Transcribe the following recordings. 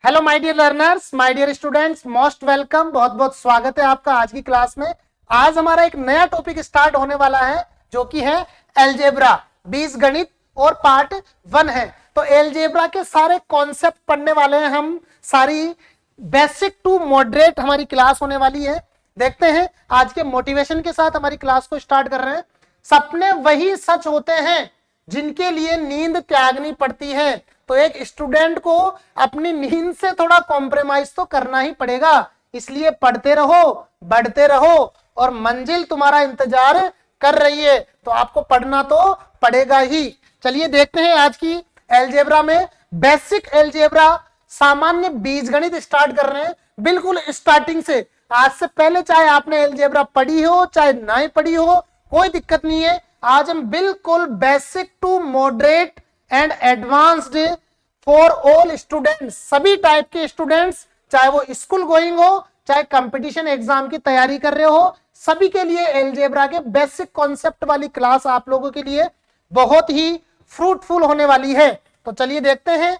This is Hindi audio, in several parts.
Hello my dear learners, my dear students, most welcome. बहुत बहुत स्वागत है आपका आज की क्लास में। आज हमारा एक नया टॉपिक स्टार्ट होने वाला है जो कि है एलजेब्रा, बीजगणित और पार्ट 1 है। तो एलजेब्रा के सारे कॉन्सेप्ट पढ़ने वाले हैं हम। सारी बेसिक टू मॉडरेट हमारी क्लास होने वाली है। देखते हैं आज के मोटिवेशन के साथ हमारी क्लास को स्टार्ट कर रहे हैं। सपने वही सच होते हैं जिनके लिए नींद त्यागनी पड़ती है। तो एक स्टूडेंट को अपनी नींद से थोड़ा कॉम्प्रोमाइज तो करना ही पड़ेगा, इसलिए पढ़ते रहो, बढ़ते रहो और मंजिल तुम्हारा इंतजार कर रही है। तो आपको पढ़ना तो पड़ेगा ही। चलिए देखते हैं आज की एलजेब्रा में बेसिक एलजेब्रा सामान्य बीजगणित स्टार्ट कर रहे हैं बिल्कुल स्टार्टिंग से। आज से पहले चाहे आपने एलजेब्रा पढ़ी हो चाहे नहीं पढ़ी हो, कोई दिक्कत नहीं है। आज हम बिल्कुल basic to moderate and advanced for all students, सभी टाइप के स्टूडेंट्स, चाहे वो स्कूल गोइंग हो चाहे कंपटीशन एग्जाम की तैयारी कर रहे हो, सभी के लिए एलजेब्रा के बेसिक कॉन्सेप्ट वाली क्लास आप लोगों के लिए बहुत ही फ्रूटफुल होने वाली है। तो चलिए देखते हैं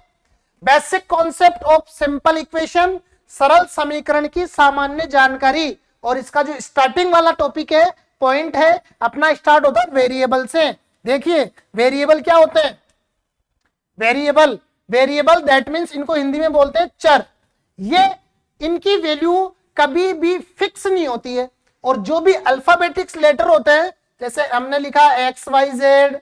basic concept of simple equation, सरल समीकरण की सामान्य जानकारी। और इसका जो स्टार्टिंग वाला टॉपिक है, पॉइंट है अपना, स्टार्ट होता है वेरिएबल से। देखिए वेरिएबल क्या होते हैं? वेरिएबल दैट मींस इनको हिंदी में बोलते हैं चर। ये इनकी वैल्यू कभी भी फिक्स नहीं होती है। और जो भी अल्फाबेटिक्स लेटर होते हैं, जैसे हमने लिखा एक्स वाई जेड,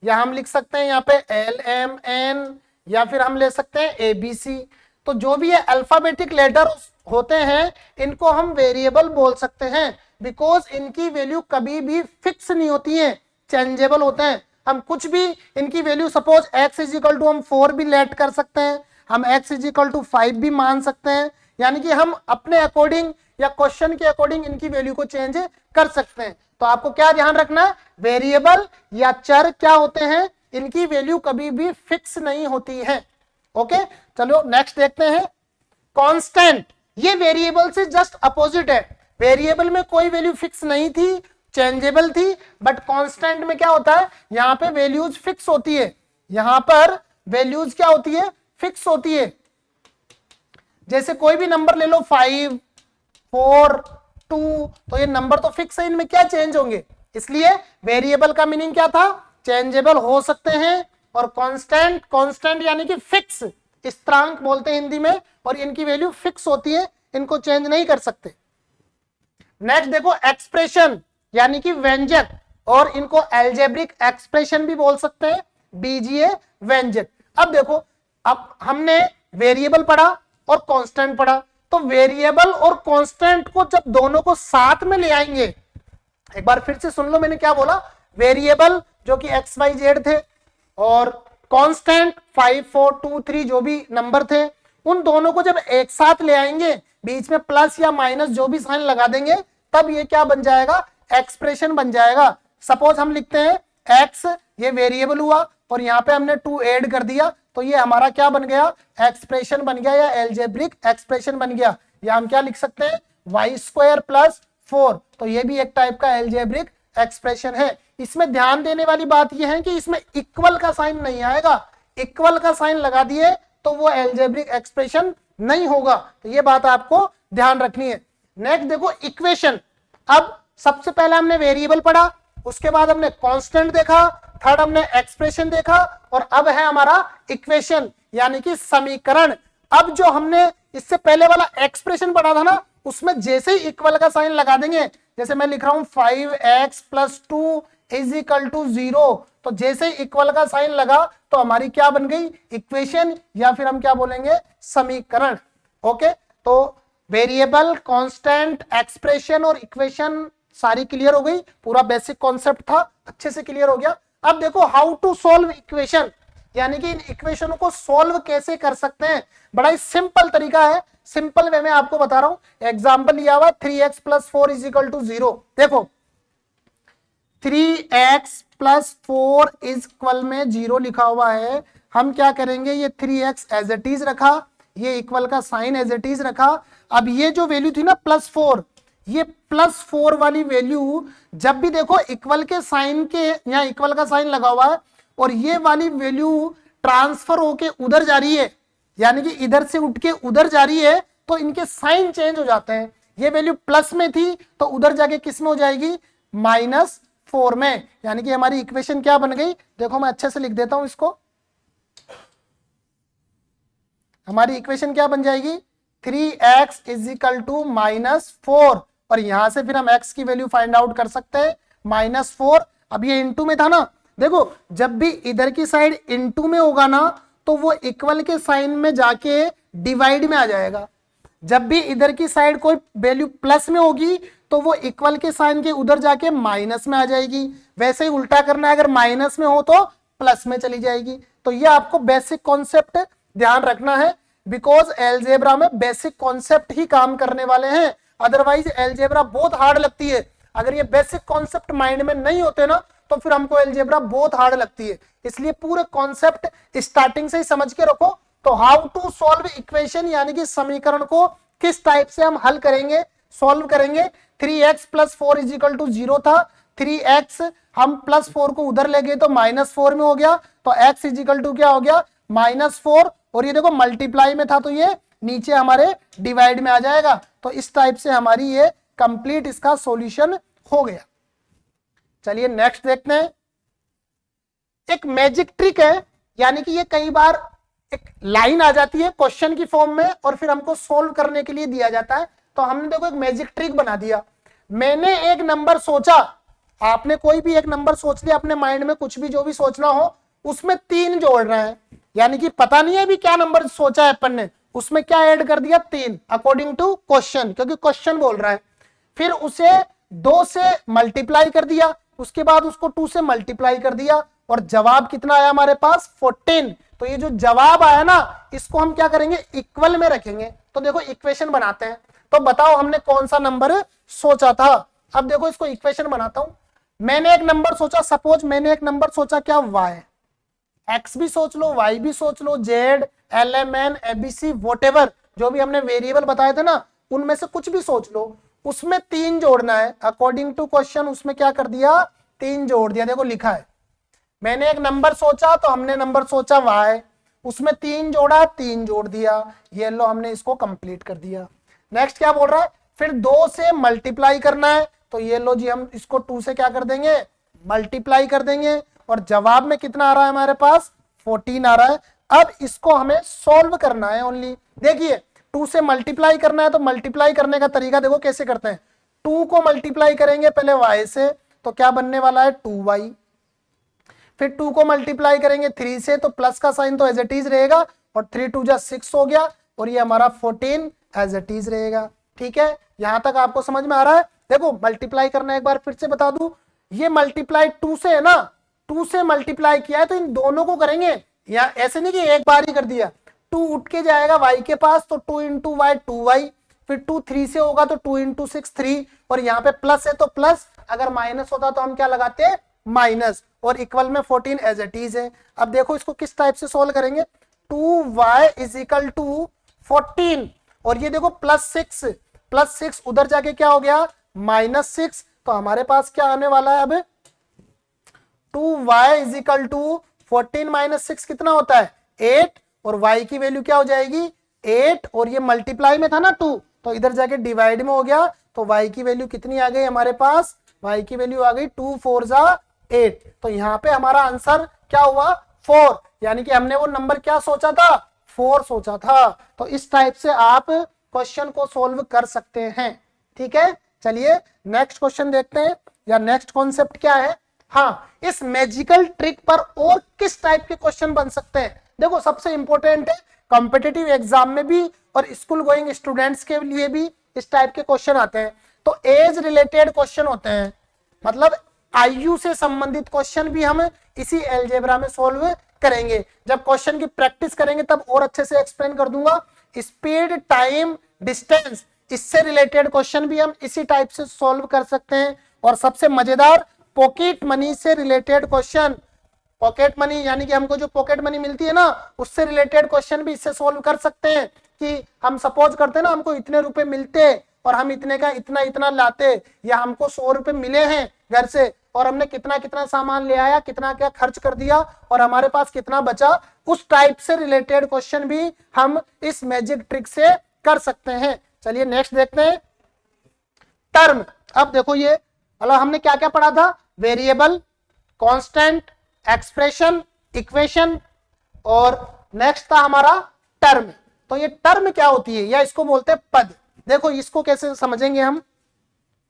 या हम लिख सकते हैं यहाँ पे एल एम एन, या फिर हम ले सकते हैं ए बी सी। तो जो भी ये अल्फाबेटिक लेटर होते हैं इनको हम वेरिएबल बोल सकते हैं, बिकॉज इनकी वैल्यू कभी भी फिक्स नहीं होती है, चेंजेबल होते हैं। हम कुछ भी इनकी value suppose x is equal to हम 4 भी लेट कर सकते हैं, हम x इज इक्वल टू 5 भी मान सकते हैं। यानी कि हम अपने अकॉर्डिंग या क्वेश्चन के अकॉर्डिंग इनकी वैल्यू को चेंज कर सकते हैं। तो आपको क्या ध्यान रखना है, वेरिएबल या चर क्या होते हैं, इनकी वैल्यू कभी भी फिक्स नहीं होती है। ओके, चलो नेक्स्ट देखते हैं कांस्टेंट। ये वेरिएबल से जस्ट अपोजिट है। वेरिएबल में कोई वैल्यू फिक्स नहीं थी, चेंजेबल थी, बट कांस्टेंट में क्या होता है, यहां पे वैल्यूज फिक्स होती है। यहां पर वैल्यूज क्या होती है, फिक्स होती है। जैसे कोई भी नंबर ले लो 5, 4, 2, तो ये नंबर तो फिक्स है, इनमें क्या चेंज होंगे। इसलिए वेरिएबल का मीनिंग क्या था, चेंजेबल हो सकते हैं। और कांस्टेंट यानी कि फिक्स, स्थिरांक बोलते हैं हिंदी में, और इनकी वैल्यू फिक्स होती है, इनको चेंज नहीं कर सकते। नेक्स्ट देखो एक्सप्रेशन यानी कि व्यंजक, और इनको एल्जेब्रिक एक्सप्रेशन भी बोल सकते हैं, बीजीय व्यंजक। अब देखो, अब हमने वेरिएबल पढ़ा और कांस्टेंट पढ़ा, तो वेरिएबल और कांस्टेंट को जब दोनों को साथ में ले आएंगे, एक बार फिर से सुन लो मैंने क्या बोला। वेरिएबल जो कि एक्स वाई जेड थे और कांस्टेंट 5, 4, 2, 3 जो भी नंबर थे, उन दोनों को जब एक साथ ले आएंगे, बीच में प्लस या माइनस जो भी साइन लगा देंगे, तब ये क्या बन जाएगा, एक्सप्रेशन बन जाएगा। सपोज हम लिखते हैं एक्स, ये वेरिएबल हुआ और यहाँ पे हमने 2 ऐड कर दिया, तो ये हमारा क्या बन गया, एक्सप्रेशन बन गया, या एल्जेब्रिक एक्सप्रेशन बन गया। या हम क्या लिख सकते हैं, वाई स्क्वायर प्लस 4, तो ये भी एक टाइप का एल्जेब्रिक एक्सप्रेशन है। इसमें ध्यान देने वाली बात यह है कि इसमें इक्वल का साइन नहीं आएगा। इक्वल का साइन लगा दिए तो वो एल्जेब्रिक एक्सप्रेशन नहीं होगा। तो ये बात आपको ध्यान रखनी है। नेक्स्ट देखो इक्वेशन। अब सबसे पहले हमने वेरिएबल पढ़ा, उसके बाद हमने कांस्टेंट देखा, थर्ड हमने एक्सप्रेशन देखा, और अब है हमारा इक्वेशन यानी कि समीकरण। अब जो हमने इससे पहले वाला एक्सप्रेशन पढ़ा था ना, उसमें जैसे ही इक्वल का साइन लगा देंगे, जैसे मैं लिख रहा हूं 5x + 2 = 0, तो जैसे ही इक्वल का साइन लगा तो हमारी क्या बन गई, इक्वेशन, या फिर हम क्या बोलेंगे, समीकरण। ओके, तो वेरिएबल, कांस्टेंट, एक्सप्रेशन और इक्वेशन सारी क्लियर हो गई। पूरा बेसिक कॉन्सेप्ट था, अच्छे से क्लियर हो गया। अब देखो हाउ टू सोल्व इक्वेशन, यानी कि इन इक्वेशनों को सोल्व कैसे कर सकते हैं। बड़ा ही सिंपल तरीका है, सिंपल वे में आपको बता रहा हूं। एग्जांपल लिया हुआ 3x + 4 = 0। देखो 3x + 4 = 0 लिखा हुआ है। हम क्या करेंगे, ये 3x एज इट इज रखा, ये इक्वल का साइन एज इट इज रखा। अब ये जो वैल्यू थी ना +4, ये +4 वाली वैल्यू जब भी देखो इक्वल के साइन के, यहाँ इक्वल का साइन लगा हुआ है और ये वाली वैल्यू ट्रांसफर होके उधर जा रही है, यानी कि इधर से उठ के उधर जा रही है तो इनके साइन चेंज हो जाते हैं। ये वैल्यू प्लस में थी तो उधर जाके किस में हो जाएगी, -4 में। यानी कि हमारी इक्वेशन क्या बन गई, देखो मैं अच्छे से लिख देता हूं इसको। हमारी इक्वेशन क्या बन जाएगी, 3x = -4, और यहां से फिर हम x की वैल्यू फाइंड आउट कर सकते हैं, -4। अब ये इनटू में था ना, देखो जब भी इधर की साइड इनटू में होगा ना तो वो इक्वल के साइन में जाके डिवाइड में आ जाएगा। जब भी इधर की साइड कोई वैल्यू प्लस में होगी तो वो इक्वल के साइन के उधर जाके माइनस में आ जाएगी। वैसे ही उल्टा करना है, अगर माइनस में हो तो प्लस में चली जाएगी। तो ये आपको बेसिक कॉन्सेप्ट ध्यान रखना है, बिकॉज एलजेब्रा में बेसिक कॉन्सेप्ट ही काम करने वाले हैं, अदरवाइज एलजेब्रा बहुत हार्ड लगती है। अगर ये बेसिक कॉन्सेप्ट माइंड में नहीं होते ना तो फिर हमको एलजेब्रा बहुत हार्ड लगती है। इसलिए पूरे कॉन्सेप्ट स्टार्टिंग से ही समझ के रखो। तो हाउ टू सॉल्व इक्वेशन, यानी कि समीकरण को किस टाइप से हम हल करेंगे, सॉल्व करेंगे। 3x + 4 = 0 था, 3x हम +4 को उधर ले गए तो -4 में हो गया, तो x = क्या हो गया, -4। और ये देखो मल्टीप्लाई में था तो ये नीचे हमारे डिवाइड में आ जाएगा। तो इस टाइप से हमारी ये कंप्लीट इसका सॉल्यूशन हो गया। चलिए नेक्स्ट देखते हैं। एक मैजिक ट्रिक है, यानी कि ये कई बार एक लाइन आ जाती है क्वेश्चन की फॉर्म में और फिर हमको सोल्व करने के लिए दिया जाता है। तो हमने देखो एक मैजिक ट्रिक बना दिया। मैंने एक नंबर सोचा, आपने कोई भी एक नंबर सोच लिया अपने माइंड में, कुछ भी जो भी सोचना हो, उसमें 3 जोड़ रहे हैं, यानी कि पता नहीं है अभी क्या नंबर सोचा है अपन ने, उसमें क्या ऐड कर दिया, 3 अकॉर्डिंग टू क्वेश्चन, क्योंकि क्वेश्चन बोल रहा है। फिर उसे 2 से मल्टीप्लाई कर दिया, उसके बाद उसको 2 से मल्टीप्लाई कर दिया और जवाब कितना आया हमारे पास, 14। तो ये जो जवाब आया ना इसको हम क्या करेंगे, इक्वल में रखेंगे। तो देखो इक्वेशन बनाते हैं। तो बताओ हमने कौन सा नंबर सोचा था। अब देखो इसको इक्वेशन बनाता हूं। मैंने एक नंबर सोचा, सपोज मैंने एक नंबर सोचा क्या, y, x भी सोच लो, y भी सोच लो, z, lmn, abc, whatever जो भी हमने वेरिएबल बताए थे ना उनमें से कुछ भी सोच लो। उसमें 3 जोड़ना है अकॉर्डिंग टू क्वेश्चन। उसमें क्या कर दिया, 3 जोड़ दिया। देखो लिखा है, मैंने एक नंबर सोचा तो हमने नंबर सोचा y, उसमें 3 जोड़ा, 3 जोड़ दिया। ये लो हमने इसको कंप्लीट कर दिया। नेक्स्ट क्या बोल रहा है, फिर 2 से मल्टीप्लाई करना है। तो ये लो जी हम इसको 2 से क्या कर देंगे, मल्टीप्लाई कर देंगे और जवाब में कितना आ रहा है हमारे पास, 14 आ रहा है। अब इसको हमें सॉल्व करना है ओनली। देखिए 2 से मल्टीप्लाई करना है तो मल्टीप्लाई करने का तरीका देखो कैसे करते हैं। 2 को मल्टीप्लाई करेंगे पहले y से तो क्या बनने वाला है, 2y। फिर 2 को मल्टीप्लाई करेंगे 3 से तो प्लस का साइन तो एज इट इज रहेगा और 3 2 जा 6 हो गया और ये हमारा 14 एज इट इज रहेगा। ठीक है, यहां तक आपको समझ में आ रहा है। देखो मल्टीप्लाई करना एक बार फिर से बता दूं, ये मल्टीप्लाई 2 से है ना, 2 से मल्टीप्लाई किया है तो इन दोनों को करेंगे, या ऐसे नहीं कि एक बार ही कर दिया। 2 उठ के जाएगा y के पास तो 2 × y 2y, फिर 2 3 से होगा तो 2 × 6 3, और यहाँ पे प्लस है तो प्लस, अगर माइनस होता तो हम क्या लगाते हैं, माइनस, और इक्वल में 14 एज इट इज है। अब देखो इसको किस टाइप से सोल्व करेंगे, 2y = 14 और ये देखो +6 उधर जाके क्या हो गया, -6। तो हमारे पास क्या आने वाला है अब, 2y = 14 - 6 कितना होता है, 8, और y की वैल्यू क्या हो जाएगी, 8, और ये मल्टीप्लाई में था ना 2 तो इधर जाके डिवाइड में हो गया। तो y की वैल्यू कितनी आ गई हमारे पास, y की वैल्यू आ गई 2 4 जा 8। तो यहाँ पे हमारा आंसर क्या हुआ, 4, यानी कि हमने वो नंबर क्या सोचा था, 4 सोचा था। तो इस टाइप से आप क्वेश्चन को सोल्व कर सकते हैं। ठीक है, चलिए नेक्स्ट क्वेश्चन देखते हैं, या नेक्स्ट कॉन्सेप्ट क्या है। हाँ, इस मैजिकल ट्रिक पर और किस टाइप के क्वेश्चन बन सकते हैं। देखो सबसे इंपॉर्टेंट है, कॉम्पिटिटिव एग्जाम में भी और स्कूल गोइंग स्टूडेंट्स के लिए भी इस टाइप के क्वेश्चन आते हैं। तो एज रिलेटेड क्वेश्चन होते हैं, मतलब आयु से संबंधित क्वेश्चन भी हम इसी अलजेब्रा में सोल्व करेंगे। जब क्वेश्चन की प्रैक्टिस करेंगे तब और अच्छे से एक्सप्लेन कर दूंगा। स्पीड, टाइम, डिस्टेंस, इससे रिलेटेड क्वेश्चन भी हम इसी टाइप से सोल्व कर सकते हैं। और सबसे मजेदार, पॉकेट मनी से रिलेटेड क्वेश्चन, पॉकेट मनी यानी कि हमको जो पॉकेट मनी मिलती है ना उससे रिलेटेड क्वेश्चन भी इससे सोल्व कर सकते हैं। कि हम सपोज करते हैं ना हमको इतने रुपए मिलते और हम इतने का इतना इतना लाते, या हमको 100 रुपए मिले हैं घर से और हमने कितना कितना सामान ले आया, कितना क्या खर्च कर दिया और हमारे पास कितना बचा, उस टाइप से रिलेटेड क्वेश्चन भी हम इस मैजिक ट्रिक से कर सकते हैं। चलिए नेक्स्ट देखते हैं, टर्म। अब देखो ये मतलब हमने क्या क्या पढ़ा था, वेरिएबल, कांस्टेंट, एक्सप्रेशन, इक्वेशन और नेक्स्ट था हमारा टर्म। तो ये टर्म क्या होती है, या इसको बोलते हैं पद। देखो इसको कैसे समझेंगे हम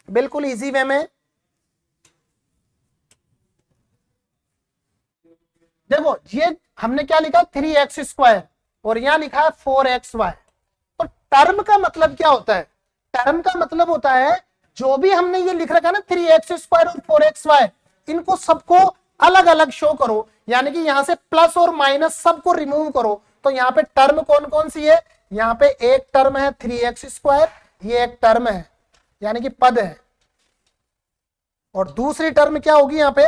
बिल्कुल इजी वे में। देखो ये हमने क्या लिखा 3x² और यहां लिखा है 4xy। तो टर्म का मतलब क्या होता है, टर्म का मतलब होता है जो भी हमने ये लिख रखा है ना 3x² और 4xy, इनको सबको अलग अलग शो करो, यानी कि यहां से प्लस और माइनस सबको रिमूव करो। तो यहाँ पे टर्म कौन कौन सी है, यहाँ पे एक टर्म है 3x², ये एक टर्म है यानी कि पद है, और दूसरी टर्म क्या होगी यहाँ पे,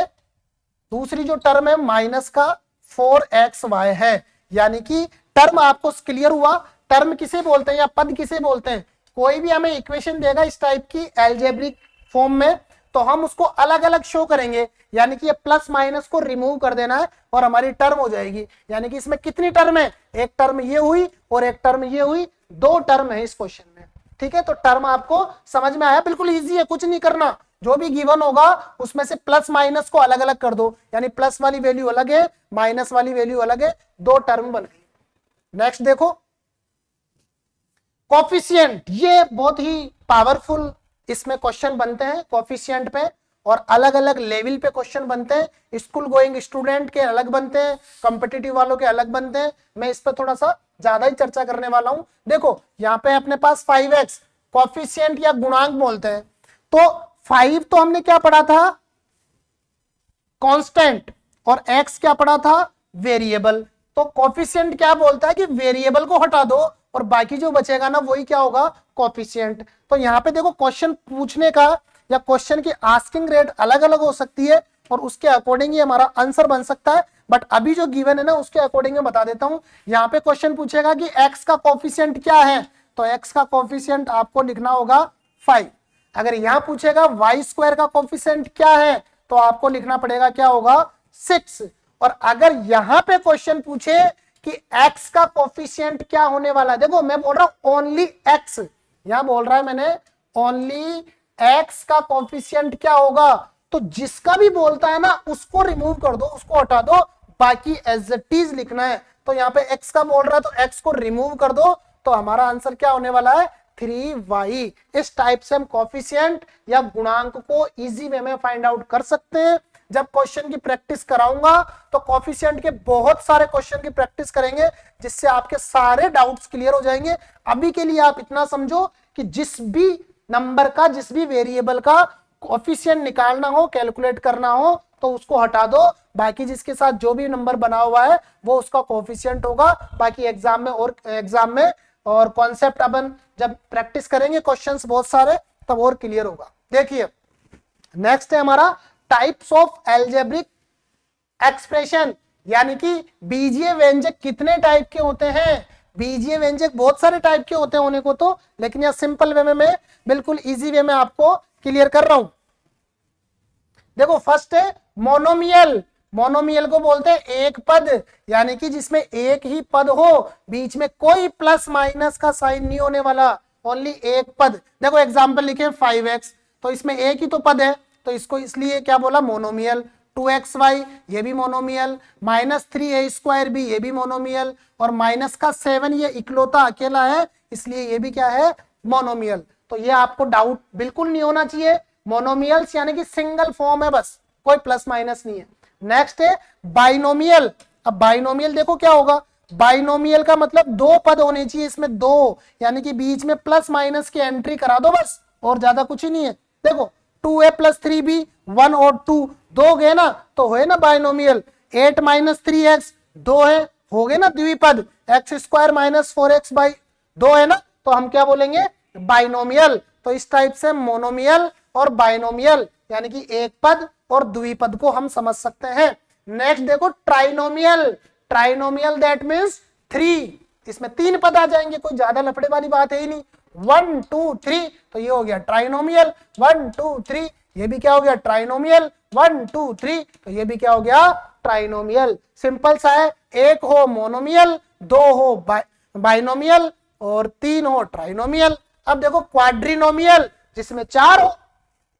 दूसरी जो टर्म है माइनस का 4xy है। यानी कि टर्म आपको क्लियर हुआ, टर्म किसे बोलते हैं या पद किसे बोलते हैं। कोई भी हमें इक्वेशन देगा इस टाइप की एल्जेब्रिक फॉर्म में, तो हम उसको अलग अलग शो करेंगे, यानी कि ये प्लस माइनस को रिमूव कर देना है और हमारी टर्म हो जाएगी। यानी कि इसमें कितनी टर्म है, एक टर्म ये हुई और एक टर्म ये हुई, दो टर्म है इस क्वेश्चन में। ठीक है, तो टर्म आपको समझ में आया, बिल्कुल इजी है, कुछ नहीं करना, जो भी गिवन होगा उसमें से प्लस माइनस को अलग अलग कर दो, यानी प्लस वाली वैल्यू अलग है, माइनस वाली वैल्यू अलग है, दो टर्म बन गई। नेक्स्ट देखो कोफिशिएंट, ये बहुत ही पावरफुल इसमें क्वेश्चन बनते हैं कोफिशिएंट पे, और अलग अलग लेवल पे क्वेश्चन बनते हैं। स्कूल गोइंग स्टूडेंट के अलग बनते हैं, कॉम्पिटिटिव वालों के अलग बनते हैं। मैं इस पर थोड़ा सा ज्यादा ही चर्चा करने वाला हूं। देखो यहाँ पे अपने पास 5x कोफिशिएंट या गुणांक बोलते हैं। तो 5 तो हमने क्या पढ़ा था, कांस्टेंट, और x क्या पढ़ा था, वेरिएबल। तो कोफिशिएंट क्या बोलता है कि वेरिएबल को हटा दो और बाकी जो बचेगा ना वही क्या होगा, कोफिशिएंट। तो यहाँ पे देखो क्वेश्चन पूछने का या क्वेश्चन की आस्किंग रेट अलग अलग हो सकती है और उसके अकॉर्डिंग ही हमारा आंसर बन सकता है। बट अभी जो गिवन है ना उसके अकॉर्डिंग मैं बता देता हूं। यहाँ पे क्वेश्चन पूछेगा कि x का कोफिशिएंट क्या है, तो x का कोफिशिएंट आपको लिखना होगा 5। अगर यहाँ पूछेगा y² का कोफिशिएंट क्या है, तो आपको लिखना पड़ेगा क्या होगा, 6। और अगर यहाँ पे क्वेश्चन पूछे कि x का कोफिशिएंट क्या होने वाला है, देखो मैं बोल रहा हूं ओनली x, यहां बोल रहा है मैंने ओनली x का कोफिशिएंट क्या होगा, तो जिसका भी बोलता है ना उसको रिमूव कर दो, उसको हटा दो, बाकी एज इट इज लिखना है। तो यहाँ पे x का बोल रहा है तो x को रिमूव कर दो, तो हमारा आंसर क्या होने वाला है, 3y। इस टाइप से हम कोफिशिएंट या गुणांक को इजी वे में फाइंड आउट कर सकते हैं। जब क्वेश्चन की प्रैक्टिस कराऊंगा तो कोफिशिएंट के बहुत सारे क्वेश्चन की प्रैक्टिस करेंगे, जिससे आपके सारे डाउट्स क्लियर हो जाएंगे। अभी के लिए आप इतना समझो कि जिस भी नंबर का, जिस भी वेरिएबल का कोफिशिएंट निकालना हो, कैलकुलेट करना हो, तो उसको हटा दो, बाकी जिसके साथ जो भी नंबर बना हुआ है वो उसका कोफिशिएंट होगा। बाकी एग्जाम में और कॉन्सेप्ट अपन जब प्रैक्टिस करेंगे क्वेश्चंस बहुत सारे, तब और क्लियर होगा। देखिए नेक्स्ट है हमारा टाइप्स ऑफ एल्जेब्रिक एक्सप्रेशन, यानी कि बीजीय व्यंजक कितने टाइप के होते हैं। बीजीय व्यंजक बहुत सारे टाइप के होते हैं होने को तो, लेकिन यह सिंपल वे में मैं बिल्कुल इजी वे में आपको क्लियर कर रहा हूं। देखो फर्स्ट है मोनोमियल। मोनोमियल को बोलते हैं एक पद, यानी कि जिसमें एक ही पद हो, बीच में कोई प्लस माइनस का साइन नहीं होने वाला, ओनली एक पद। देखो एग्जांपल लिखे 5x, तो इसमें एक ही तो पद है, तो इसको इसलिए क्या बोला, मोनोमियल। 2xy ये भी मोनोमियल, -3a² भी ये भी मोनोमियल, और माइनस का 7 ये इकलौता अकेला है, इसलिए ये भी क्या है, मोनोमियल। तो ये आपको डाउट बिल्कुल नहीं होना चाहिए, मोनोमियल्स यानी कि सिंगल फॉर्म है बस, कोई प्लस माइनस नहीं है। नेक्स्ट है बाइनोमियल। अब बाइनोमियल देखो क्या होगा, बाइनोमियल का मतलब दो पद होने चाहिए इसमें, दो, यानी कि बीच में प्लस माइनस की एंट्री करा दो बस, और ज्यादा कुछ ही नहीं है। देखो 2a + 3b 1 और 2 दो गए ना, तो हुए ना बाइनोमियल। 8 - 3x 2 है, हो गए ना द्विपद। x² - 4x/ 2 है ना, तो हम क्या बोलेंगे, बाइनोमियल। तो इस टाइप से मोनोमियल और बाइनोमियल यानी कि एक पद और द्विपद को हम समझ सकते हैं। नेक्स्ट देखो ट्राइनोमियल। ट्राइनोमियल दैट मींस 3, इसमें 3 पद आ जाएंगे, कोई ज्यादा लफड़े वाली बात है ही नहीं। 1 2 3, तो ये हो गया ट्राइनोमियल। 1 2 3 ये भी क्या हो गया ट्राइनोमियल, 1 2 3, तो ये भी क्या हो गया ट्राइनोमियल। सिंपल सा है, एक हो मोनोमियल, दो हो बाइनोमियल और तीन हो ट्राइनोमियल। अब देखो क्वाड्रिनोमियल जिसमें चार हो,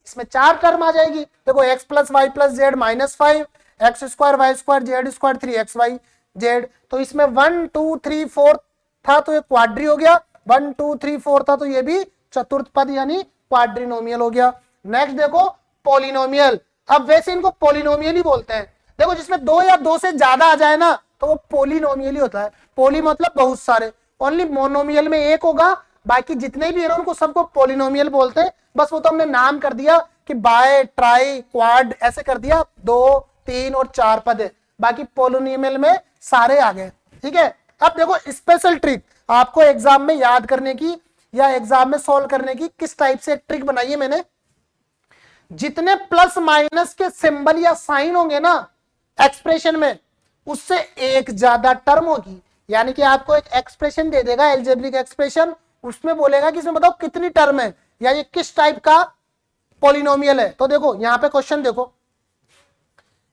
इसमें चार टर्म आ जाएगी। देखो x plus y plus z minus 5, x square y square z square 3x y z, तो इसमें 1 2 3 4 था तो ये क्वाड्री हो गया, 1 2 3 4 था तो ये भी चतुर्थ पद यानी क्वाड्रिनोमियल हो गया। नेक्स्ट देखो पॉलिनोमियल। अब वैसे इनको पॉलिनोमियल ही बोलते हैं। देखो जिसमें दो या दो से ज्यादा आ जाए ना तो वो पॉलिनोमियल ही होता है। पॉली मतलब बहुत सारे, ओनली मोनोमियल में एक होगा, बाकी जितने भी है उनको सबको पॉलिनोमियल बोलते हैं। बस वो तो हमने नाम कर दिया कि बाय ट्राई क्वाड ऐसे कर दिया, 2 3 और 4 पद है, बाकी पॉलिनोमियल में सारे आ गए। ठीक है, अब देखो स्पेशल ट्रिक आपको एग्जाम में याद करने की या एग्जाम में सॉल्व करने की किस टाइप से एक ट्रिक बनाई है मैंने। जितने प्लस माइनस के सिंबल या साइन होंगे ना एक्सप्रेशन में, उससे एक ज्यादा टर्म होगी। यानी कि आपको एक एक्सप्रेशन दे देगा एल्जेब्रिक एक्सप्रेशन, उसमें बोलेगा कि इसमें बताओ कितनी टर्म है या ये किस टाइप का पॉलिनोमियल है। तो देखो यहां पे क्वेश्चन देखो,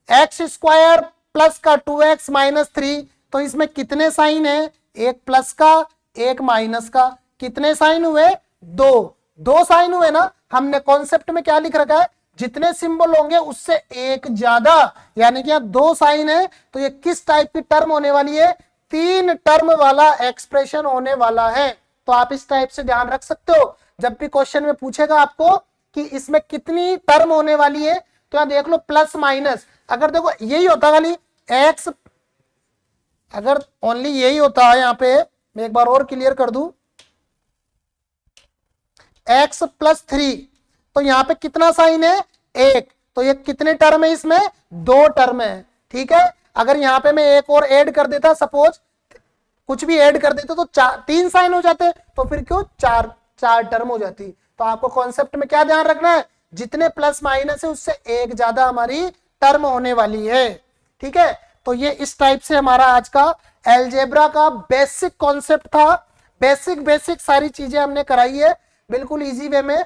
एक्स स्क्वायर प्लस का 2x माइनस 3, तो इसमें कितने साइन है, एक प्लस का एक माइनस का, कितने साइन हुए, दो साइन हुए ना। हमने कॉन्सेप्ट में क्या लिख रखा है, जितने सिंबल होंगे उससे एक ज्यादा, यानी कि यहाँ 2 साइन है तो ये किस टाइप की टर्म होने वाली है, 3 टर्म वाला एक्सप्रेशन होने वाला है। तो आप इस टाइप से ध्यान रख सकते हो, जब भी क्वेश्चन में पूछेगा आपको कि इसमें कितनी टर्म होने वाली है, तो यहां देख लो प्लस माइनस। अगर देखो यही होता खाली एक्स, अगर ओनली यही होता है, यहां पे मैं एक बार और क्लियर कर दूं, x प्लस 3, तो यहां पे कितना साइन है, एक, तो ये कितने टर्म है, इसमें 2 टर्म है। ठीक है, अगर यहां पे मैं एक और ऐड कर देता, सपोज कुछ भी ऐड कर देते तो 3 साइन हो जाते, तो फिर क्यों 4 टर्म हो जाती। तो आपको कॉन्सेप्ट में क्या ध्यान रखना है, जितने प्लस माइनस है उससे एक ज्यादा हमारी टर्म होने वाली है। ठीक है, तो ये इस टाइप से हमारा आज का अलजेब्रा का बेसिक कॉन्सेप्ट था। बेसिक सारी चीजें हमने कराई है, बिल्कुल इजी वे में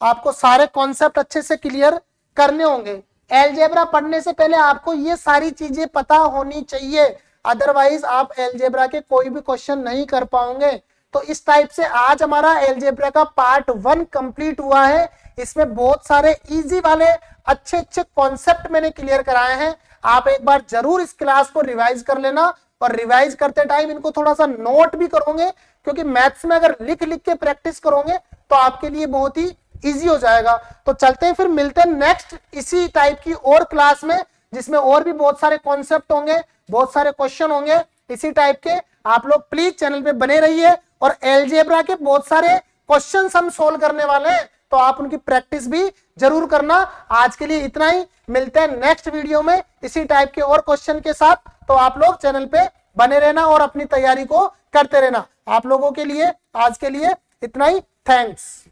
आपको सारे कॉन्सेप्ट अच्छे से क्लियर करने होंगे। अलजेब्रा पढ़ने से पहले आपको ये सारी चीजें पता होनी चाहिए, अदरवाइज आप अलजेब्रा के कोई भी क्वेश्चन नहीं कर पाओगे। तो इस टाइप से आज हमारा अलजेब्रा का पार्ट 1 कंप्लीट हुआ है। इसमें बहुत सारे इजी वाले अच्छे कॉन्सेप्ट मैंने क्लियर कराए हैं। आप एक बार जरूर इस क्लास को रिवाइज कर लेना, और रिवाइज करते टाइम इनको थोड़ा सा नोट भी करोगे, क्योंकि मैथ्स में अगर लिख के प्रैक्टिस करोगे तो आपके लिए बहुत ही इजी हो जाएगा। तो चलते हैं, फिर मिलते हैं नेक्स्ट इसी टाइप की और क्लास में, जिसमें और भी बहुत सारे कॉन्सेप्ट होंगे, बहुत सारे क्वेश्चन होंगे इसी टाइप के। आप लोग प्लीज चैनल पे बने रहिए, और अलजेब्रा के बहुत सारे क्वेश्चंस हम सोल्व करने वाले हैं, तो आप उनकी प्रैक्टिस भी जरूर करना। आज के लिए इतना ही, मिलते हैं नेक्स्ट वीडियो में इसी टाइप के और क्वेश्चन के साथ। तो आप लोग चैनल पे बने रहना और अपनी तैयारी को करते रहना। आप लोगों के लिए आज के लिए इतना ही, थैंक्स।